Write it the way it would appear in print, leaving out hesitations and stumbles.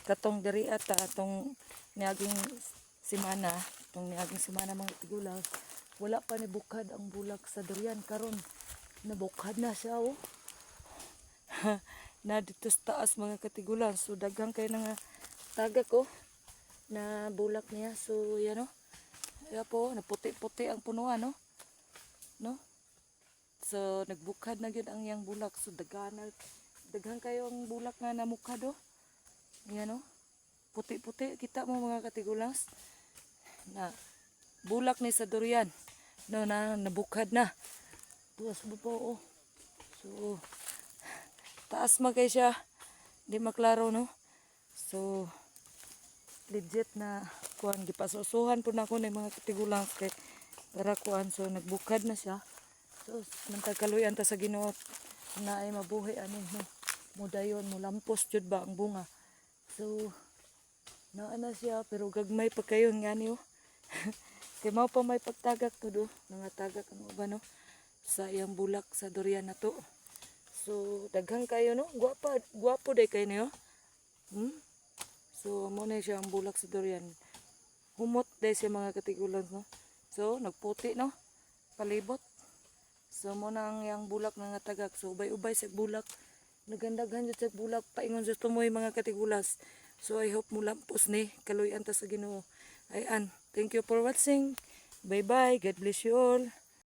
Katong diri ata atong niaging simana mga tigulang, wala pa ni bukad ang bulak sa durian karon nabukad na siya oh. Na dito sa taas mga katigulang, so daghang kay nga tagak oh na bulak niya. So yan oh, yan po naputi-puti ang punuan no. So nagbukad na gyud ang yang bulak, so daghang kayo ang bulak nga namukad oh. Yan oh, puti-puti kita mo mga katigulangs na bulak ni sa durian no, na nabukad na. Tuwas po oh. So taas magay siya, di maklaro no. So legit na kuan, gipasusuhan po na ako ng mga katigulangs kay para kuan. So nagbukad na siya. So mantagkaluyan ta sa Ginoo na ay mabuhi ani no, mudayon mo lampos jud ba ang bunga. So naa na siya pero gagmay pa kayo nga niyo. Kay mao pa may pagtagak to do, mga tagak ano ba no sa iyang bulak sa durian na to. So daghang kayo no, guwapo day kayo niyo. So mo na siya ang bulak sa durian. Humot day siya mga katigulang no. So nagputi no, palibot. So mo na ang yang bulak nga tagak. So ubay-ubay sa bulak. Nagandaghan jud sa bulak paingon sa tumoy mga katigulas. So I hope mo lampos ni kaluyan ta sa Ginoo. Ayan, thank you for watching. Bye bye. God bless you all.